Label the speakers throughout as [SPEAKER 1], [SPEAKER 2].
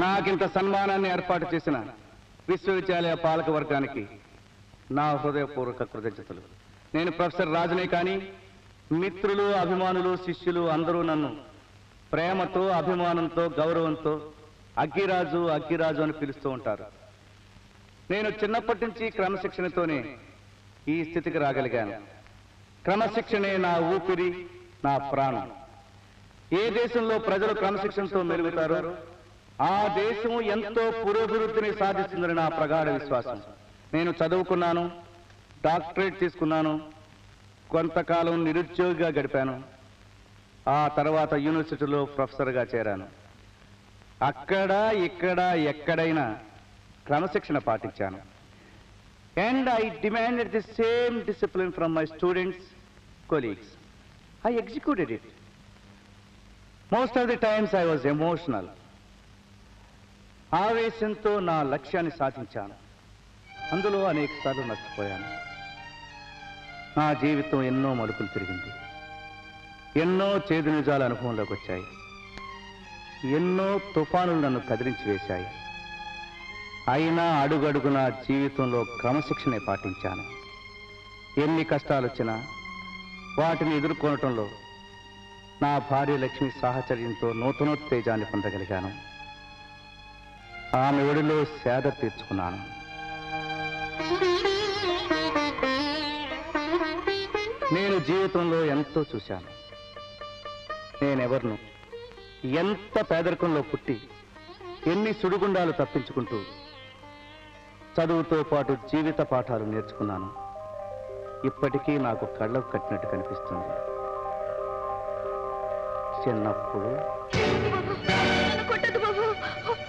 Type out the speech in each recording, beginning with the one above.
[SPEAKER 1] నాకింత సన్మానాన్ని ఏర్పాటు చేసిన విశ్వవిద్యాలయ పాలక వర్గానికి నా హృదయపూర్వక కృతజ్ఞతలు. నేను ప్రొఫెసర్ రాజునే కానీ మిత్రులు, అభిమానులు, శిష్యులు అందరూ నన్ను ప్రేమతో, అభిమానంతో, గౌరవంతో అగ్గిరాజు అగ్గిరాజు అని పిలుస్తూ ఉంటారు. నేను చిన్నప్పటి నుంచి క్రమశిక్షణతోనే ఈ స్థితికి రాగలిగాను. క్రమశిక్షణే నా ఊపిరి, నా ప్రాణం. ఏ దేశంలో ప్రజలు క్రమశిక్షణతో మెలుగుతారో ఆ దేశం ఎంతో పురోభివృద్ధిని సాధిస్తుందని నా ప్రగాఢ విశ్వాసం. నేను చదువుకున్నాను, డాక్టరేట్ తీసుకున్నాను, కొంతకాలం నిరుద్యోగిగా గడిపాను. ఆ తర్వాత యూనివర్సిటీలో ప్రొఫెసర్గా చేరాను. అక్కడ ఇక్కడ ఎక్కడైనా క్రమశిక్షణ పాటించాను. And I demanded the same discipline from my students, colleagues. I executed it. Most of the times I was emotional. ఆవేశంతో నా లక్ష్యాన్ని సాధించాను. అందులో అనేక సార్లు నష్టపోయాను. నా జీవితం ఎన్నో మలుపులు తిరిగింది. ఎన్నో చేదు నిజాల అనుభవంలోకి వచ్చాయి. ఎన్నో తుఫానులు నన్ను కదిలించి వేశాయి. అయినా అడుగడుగునా జీవితంలో క్రమశిక్షణే పాటించాను. ఎన్ని కష్టాలు వచ్చినా వాటిని ఎదుర్కొనటంలో నా భార్య లక్ష్మి సాహచర్యంతో నూతనోత్తేజాన్ని పొందగలిగాను. ఆమె ఒడిలో సేద తీర్చుకున్నాను. నేను జీవితంలో ఎంతో చూశాను. నేనెవరిను, ఎంత పేదరికంలో పుట్టి ఎన్ని సుడిగుండాలు తప్పించుకుంటూ చదువుతో పాటు జీవిత పాఠాలు నేర్చుకున్నాను. ఇప్పటికీ నాకు కళ్ళకు కట్టినట్టు కనిపిస్తుంది. చిన్నప్పుడు
[SPEAKER 2] కొట్టదు బాబు,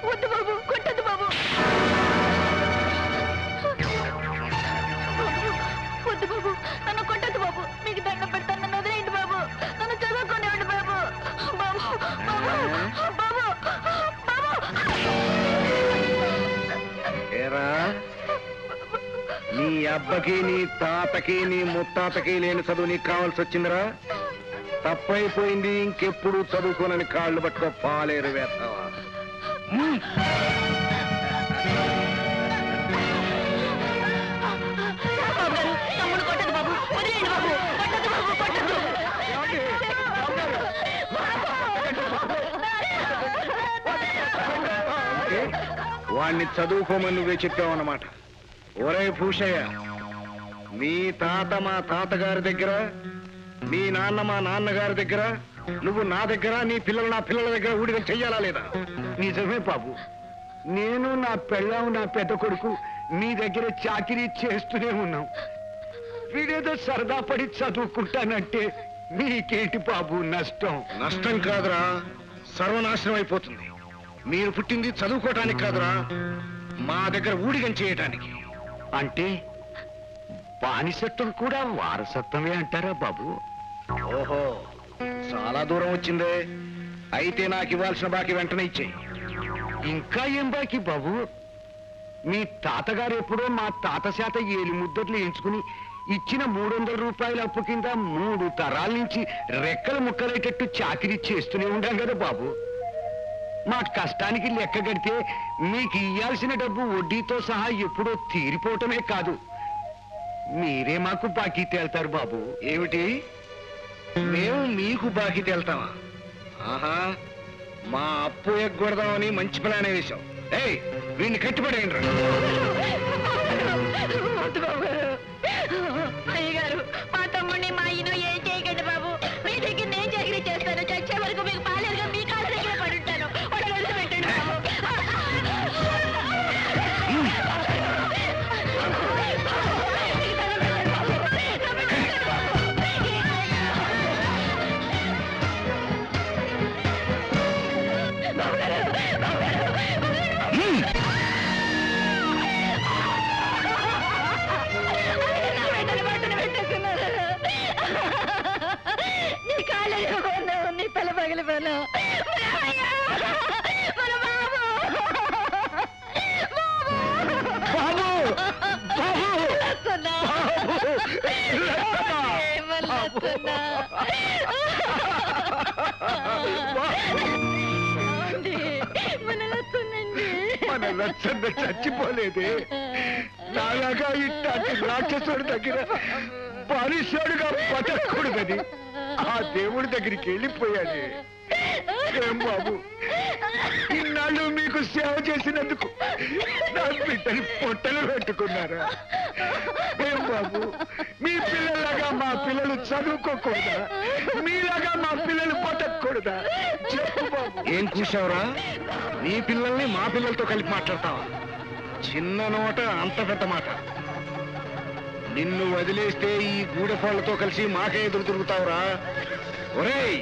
[SPEAKER 2] వద్దు బాబు, కొట్టదు బాబు, వద్దు బాబు, నన్ను కొట్టదు బాబు, మీకు దండం పెడతాను, నన్ను వదిలేయండి బాబు, నన్ను చదువుకోనివ్వండి బాబు, బాబు, బాబు, బాబు, బాబు.
[SPEAKER 3] ఏరా నీ అబ్బకి నీ తాతకి నీ ముత్తాతకి లేని చదువు నీకు కావాల్సి వచ్చిందిరా? తప్పైపోయింది, ఇంకెప్పుడు చదువుకోనని కాళ్ళు పట్టుకో పాలేరు వేస్తావా?
[SPEAKER 2] తమ్ముడు కొట్టదు బాబు, వదిలేయండి బాబు, కొట్టదు బాబు, కొట్టదు.
[SPEAKER 3] వాణ్ణి చదువుకోమని నువ్వే చెప్పావన్నమాట. ఒరే భూషయ్య, మీ తాత మా తాతగారి దగ్గర, మీ నాన్న మా నాన్నగారి దగ్గర, నువ్వు నా దగ్గర, నీ పిల్లలు నా పిల్లల దగ్గర ఊడిగా చెయ్యాలా లేదా?
[SPEAKER 4] నిజమే బాబు, నేను నా పెళ్ళాం నా పెద్ద కొడుకు మీ దగ్గర చాకిరీ చేస్తూనే ఉన్నాం. వీడేదో సరదా పడి చదువుకుంటానంటే మీకేంటి బాబు నష్టం?
[SPEAKER 3] నష్టం కాదురా, సర్వనాశనం అయిపోతుంది. మీరు పుట్టింది చదువుకోవటానికి కాదురా, మా దగ్గర ఊడిగం చేయటానికి.
[SPEAKER 4] అంటే బానిసత్వం కూడా వారసత్వమే అంటారా బాబు?
[SPEAKER 3] ఓహో, చాలా దూరం వచ్చిందే. అయితే నాకు ఇవ్వాల్సిన బాకీ వెంటనే ఇచ్చేయి.
[SPEAKER 4] ఇంకా ఏం బాకి బాబు? మీ తాతగారు ఎప్పుడో మా తాత శాత 7 ముద్దట్లు ఎంచుకుని ఇచ్చిన 300 రూపాయల అప్పు కింద 3 తరాల నుంచి రెక్కలు ముక్కలేటట్టు చాకిరీ చేస్తూనే ఉండాం కదా బాబు. మా కష్టానికి లెక్క కడితే మీకు ఇయ్యాల్సిన డబ్బు వడ్డీతో సహా ఎప్పుడో తీరిపోవటమే కాదు, మీరే మాకు బాకీ తేల్తారు బాబు.
[SPEAKER 3] ఏమిటి, మేము మీకు బాకీ తేల్తామా? ఆహా, మా అప్పు ఎగ్గొడదామని మంచి ప్లానే వేశాం. ఏయ్, వీడిని కట్టిపడేయండి రా.
[SPEAKER 2] వద్దు బాబు, అయ్యగారు, మా తమ్ముడిని మా ఈయన ఏం చేయకండి బాబు, మీ దగ్గర నేను చాకరీ చేస్తాను, చచ్చే వరకు మీకు పాలేరుగా మీ కాళ్ళ దగ్గర పడుంటాను, వాడు వదిలిపెట్టండి బాబు. నీ కాళ్ళు నీ తల పగిలిపోను.
[SPEAKER 4] మన లచ్చన్న చచ్చిపోలేదే, నాలాగా ఇట్లాంటి రాక్షసుడి దగ్గర బానిసోడుగా బతకూడదని ఆ దేవుడి దగ్గరికి వెళ్ళిపోయాడే. ఏం బాబు, ఇన్నాళ్ళు మీకు సేవ చేసినందుకు నా బిడ్డని పొట్టలు పెట్టుకున్నారా? ఏం బాబు, మీ పిల్లలాగా మా పిల్లలు చదువుకోకూడదా? మీలాగా మా పిల్లలు బతకూడదా? చెప్పు బాబు.
[SPEAKER 3] ఏం కూర్చావురా? నీ పిల్లల్ని మా పిల్లలతో కలిపి మాట్లాడతావా? చిన్న నోట అంత పెద్ద మాట. నిన్ను వదిలేస్తే ఈ గూడెపాళ్ళతో కలిసి మాకే ఎదురు తిరుగుతావురా? ఒరేయ్,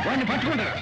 [SPEAKER 3] వాడిని పట్టుకుంటారా?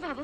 [SPEAKER 2] బాబు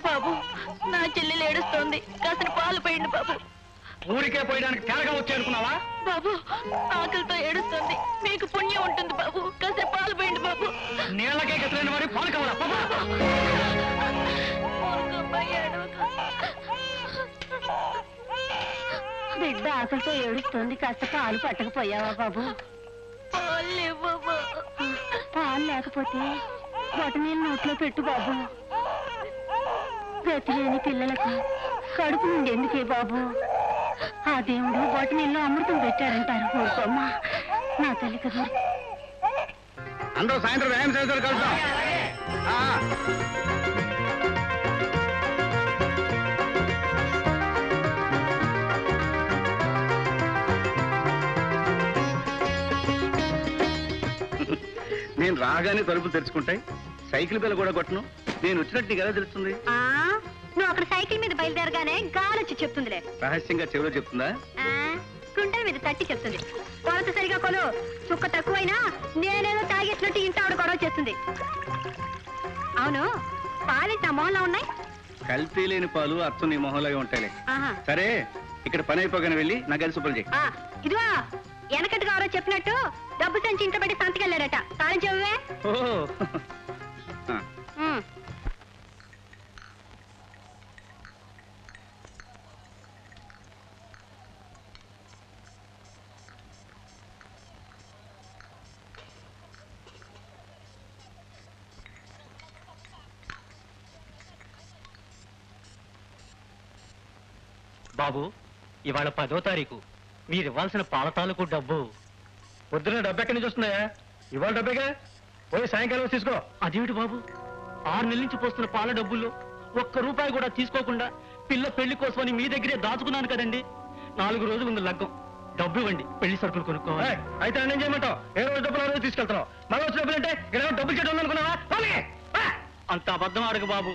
[SPEAKER 2] బాబు నా చెల్లెలు ఏడుస్తోంది కాస్త పాలు పోయండి బాబు
[SPEAKER 1] ఊరికే పోయడానికి తేరగా వచ్చి అనుకున్నావా
[SPEAKER 2] బాబు ఆకలితో ఏడుస్తుంది మీకు పుణ్యం ఉంటుంది బాబు కాస్త పాలు పోయండి బాబు
[SPEAKER 1] నీళ్ళకే గెసలేని వాడి పాలు కావాలా
[SPEAKER 2] బిడ్డ ఆకలితో ఏడుస్తుంది కాస్త పాలు పట్టకపోయావా బాబు పాలు లేకపోతే బొటనీళ్ళు నోట్లో పెట్టు బాబు గతి లేని పిల్లలకు కడుపు నుండి ఎందుకే బాబు ఆ దేవుడు బొటనీళ్ళు అమృతం పెట్టారంటారు ఊరుకోమ్మా నా తల్లి కదా
[SPEAKER 1] అందరూ సాయంత్రం వ్యాయామం చేస్తారు కలుద్దాం నేను రాగానే తలుపులు తెరుచుకుంటాయి సైకిల్ బిల్ల కూడా కొట్టను నేను వచ్చినట్టు నీకు ఎలా తెలుస్తుంది
[SPEAKER 2] నువ్వు అక్కడ సైకిల్ మీద బయలుదేరగానే గాలొచ్చి చెప్తుందిలే
[SPEAKER 1] రహస్యంగా చెవిలో చెప్తుందా
[SPEAKER 2] కుంటల మీద తట్టి చెప్తుంది కొలత సరిగా కొలు చుక్క తక్కువైనా నేనేదో తాగేసినట్టు ఇంత ఆవిడ గొడవ చేస్తుంది అవును పాలింటి నా మొహంలో ఉన్నాయి
[SPEAKER 1] కల్తీ లేని పాలు అచ్చం నీ మొహంలో ఉంటాయిలే సరే ఇక్కడ పని అయిపోగానే వెళ్ళి నా గది శుభ్రం చేయి
[SPEAKER 2] ఇదిగో వెనకట్టుగా ఎవరో చెప్పినట్టు డబ్బు సంచి ఇంట్లో పెట్టి సంతకి వెళ్ళాడట తాళం చెవువే
[SPEAKER 5] బాబు ఇవాళ 10వ తారీఖు మీరు ఇవ్వాల్సిన పాల తాలూకు డబ్బు
[SPEAKER 1] పొద్దున్న డబ్బు ఎక్కడి నుంచి వస్తున్నాయా ఇవాళ డబ్బేగా పోయి సాయంకాలం తీసుకో
[SPEAKER 5] అదేమిటి బాబు 6 నెలల నుంచి పోస్తున్న పాల డబ్బుల్లో ₹1 కూడా తీసుకోకుండా పిల్ల పెళ్లి కోసమని మీ దగ్గరే దాచుకున్నాను కదండి 4 రోజులు ఉంది లగ్గం డబ్బు ఇవ్వండి పెళ్లి సరుకులు కొనుక్కోవాలి
[SPEAKER 1] అయితే నేను చేయమంటావు ఏ రోజు డబ్బులు ఆ రోజు తీసుకెళ్తావు మళ్ళీ వచ్చిన డబ్బులు అంటే ఇక్కడ డబ్బులు చేయడం అనుకున్నావా
[SPEAKER 5] అంత అబద్ధం అడగ బాబు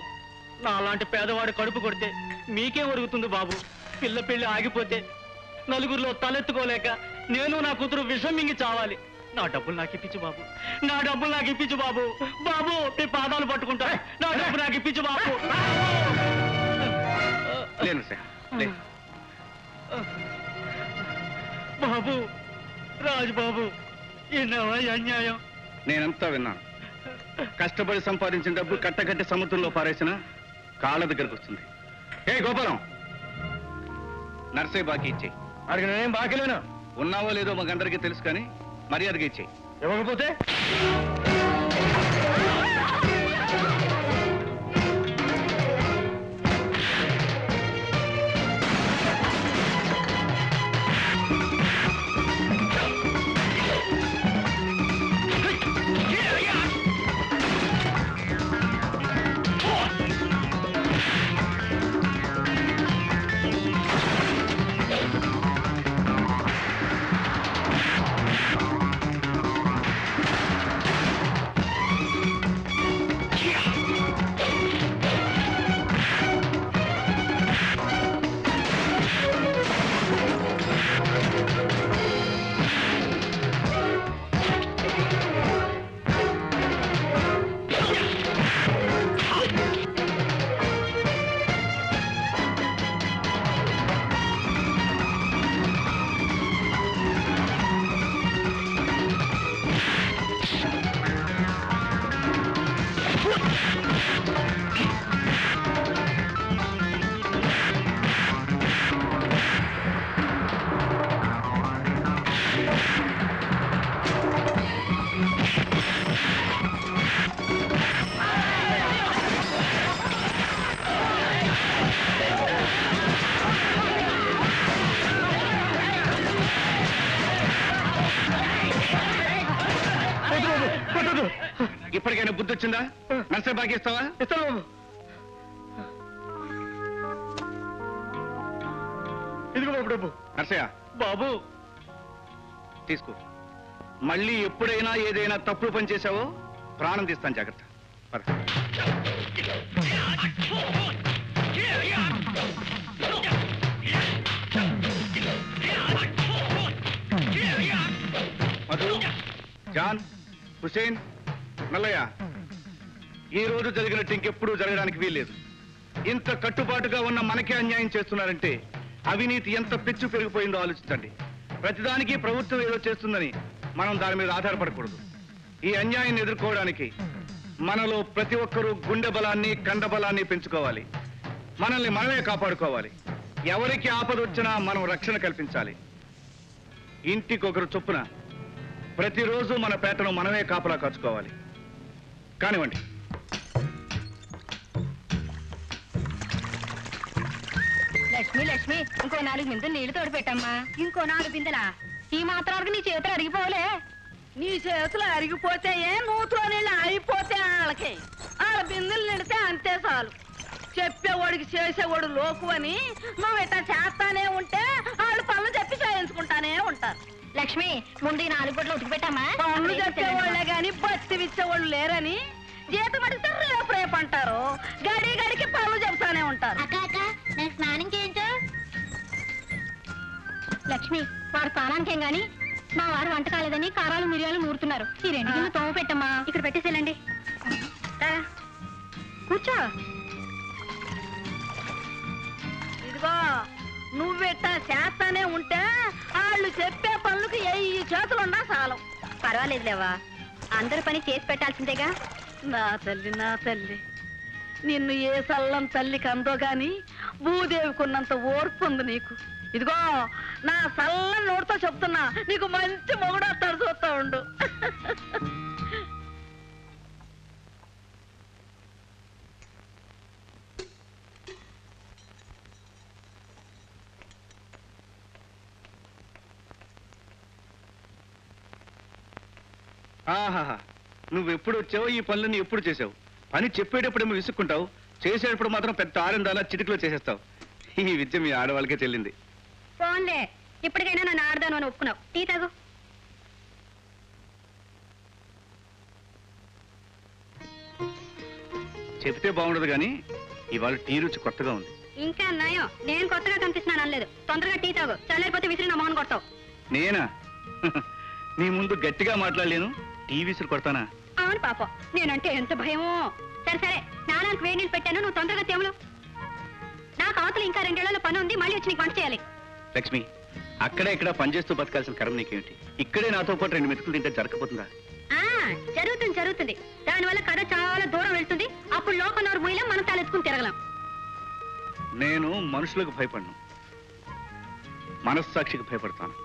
[SPEAKER 5] నా అలాంటి పేదవాడు కడుపు కొడితే మీకే ఒరుగుతుంది బాబు పిల్ల పెళ్లి ఆగిపోతే నలుగురిలో తలెత్తుకోలేక నేను నా కూతురు విషం మింగి చావాలి నా డబ్బులు నాకు ఇప్పించు బాబు నా డబ్బులు నాకు ఇప్పించు బాబు బాబు మీ పాదాలు పట్టుకుంటా నా డబ్బు నాకు ఇప్పించు బాబు బాబు రాజుబాబు ఎన్నవా అన్యాయం
[SPEAKER 1] నేనంతా విన్నాను కష్టపడి సంపాదించిన డబ్బు కట్టకట్టి సముద్రంలో పారేసిన కాళ్ళ దగ్గరకు వస్తుంది ఏ గోపాలం నర్సయ్య బాకీ ఇచ్చేయి అడిగి నేనేం బాకీ లేను ఉన్నావో లేదో మాకందరికీ తెలుసు కానీ మర్యాదగా ఇచ్చేయి ఇవ్వకపోతే బుద్ధి వచ్చిందా? నర్సే బాకీ ఇస్తావా?
[SPEAKER 5] ఇస్తాను బాబు. ఇదిగో బాబు డబ్బు.
[SPEAKER 1] నర్సయ్య
[SPEAKER 5] బాబు
[SPEAKER 1] తీసుకో. మళ్ళీ ఎప్పుడైనా ఏదైనా తప్పుడు పని చేశావో ప్రాణం తీస్తాను, జాగ్రత్త. పద. మధు, జాన్, హుసేన్, నల్లయ్య, ఈ రోజు జరిగినట్టు ఇంకెప్పుడు జరగడానికి వీల్లేదు. ఇంత కట్టుబాటుగా ఉన్న మనకే అన్యాయం చేస్తున్నారంటే అవినీతి ఎంత పెచ్చు పెరిగిపోయిందో ఆలోచించండి. ప్రతిదానికి ప్రభుత్వం ఏదో చేస్తుందని మనం దాని మీద ఆధారపడకూడదు. ఈ అన్యాయాన్ని ఎదుర్కోవడానికి మనలో ప్రతి ఒక్కరూ గుండె బలాన్ని, కండ బలాన్ని పెంచుకోవాలి. మనల్ని మనమే కాపాడుకోవాలి. ఎవరికి ఆపద వచ్చినా మనం రక్షణ కల్పించాలి. ఇంటికొకరు చొప్పున ప్రతిరోజు మన పేటను మనమే కాపలా కాచుకోవాలి. కానివ్వండి.
[SPEAKER 2] లక్ష్మి లక్ష్మి, ఇంకో 4 బిందెలు నీళ్లు తోడు పెట్టమ్మా. ఇంకో 4 బిందెలా? ఈ మాత్రానికి నీ చేతులు అరిగిపోలే.
[SPEAKER 6] నీ చేతులు అరిగిపోతే నూతులో నీళ్ళు అయిపోతే వాళ్ళకి వాళ్ళ బిందులు నిడితే అంతే చాలు. చెప్పేవాడికి చేసేవాడు లోకు అని నువ్వు ఇట్లా చేస్తానే ఉంటే వాళ్ళు పనులు చెప్పి చేయించుకుంటానే ఉంటారు.
[SPEAKER 2] లక్ష్మి, ముందు ఈ 4 గుడ్లు ఉతికి పెట్టమ్మా.
[SPEAKER 6] పనులు చెప్పేవాళ్లే గాని బట్టి ఇచ్చేవాళ్ళు లేరని జీతం అడిగితే రేపు రేపు అంటారు. గడి గడికి పనులు చెప్తానే ఉంటారు.
[SPEAKER 2] అక్క అక్క, నేను స్నానం చేయించు. లక్ష్మి, వాడు స్నానానికేం గాని మా వారు వంట కాలేదని కారాలు మిరియాలు నూరుతున్నారు. ఈ 2 గిన్నెలు తోమ పెట్టమ్మా. ఇక్కడ పెట్టేసేలండి. కూర్చో.
[SPEAKER 6] ఇదిగో నువ్విట్లా చేస్తానే ఉంటే వాళ్ళు చెప్పే పనులకు ఈ చేతులున్నా చాలు.
[SPEAKER 2] పర్వాలేదులేవా, అందరి పని చేసి పెట్టాల్సిందేగా.
[SPEAKER 6] నా తల్లి నా తల్లి, నిన్ను ఏ సల్లం తల్లికి అందో గాని భూదేవికున్నంత ఓర్పు ఉంది నీకు. ఇదిగో నా సల్లం నోటితో చెప్తున్నా, నీకు మంచి మొగుడు వస్తాడు, చూస్తా ఉండు.
[SPEAKER 1] ఆహాహా, నువ్వెప్పుడు వచ్చావు, ఈ పనులన్నీ ఎప్పుడు చేసావు? పని చెప్పేటప్పుడేమో విసుక్కుంటావు, చేసేటప్పుడు మాత్రం పెద్ద ఆనందాల చిటికలో చేసేస్తావు. ఈ విద్య మీ ఆడవాళ్ళకే చెల్లింది.
[SPEAKER 2] ఫోన్లే, ఇప్పటికైనా నన్ను ఆడదాను అని ఒప్పుకున్నావు. టీ తాగు.
[SPEAKER 1] చెప్తే బాగుండదు కానీ ఇవాళ టీ రుచి కొత్తగా ఉంది.
[SPEAKER 2] ఇంకా నయం, నేను కొత్తగా కనిపిస్తున్నాను అనలేదు. తొందరగా టీ తాగు, చల్లేకపోతే విసిరి నా మోహన్ కొడతావు.
[SPEAKER 1] నేనా? నీ ముందు గట్టిగా మాట్లాడలేను, టీ విసురు కొడతానా?
[SPEAKER 2] అవును పాపం, నేనంటే ఎంత భయమో. సరే సరే, నాన్నకు వేడి నీళ్ళు పెట్టాను, నువ్వు తొందరగా తేములు. నాకు అవతల ఇంకా 2 ఏళ్ల పని ఉంది, మళ్ళీ వచ్చి నీకు వంట చేయాలి.
[SPEAKER 1] లక్ష్మి, అక్కడే ఇక్కడ పనిచేస్తూ బతకాల్సిన కర్మ నీకేమిటి? ఇక్కడే నాతో పాటు 2 మెతుకులు తింటే జరగకపోతుందా?
[SPEAKER 2] జరుగుతుంది జరుగుతుంది. దానివల్ల కథ చాలా దూరం వెళ్తుంది. అప్పుడు లోకనోరు మూయలో మనం తలెత్తుకుని తిరగలం.
[SPEAKER 1] నేను మనుషులకు భయపడను, మనస్సాక్షికి భయపడతాను.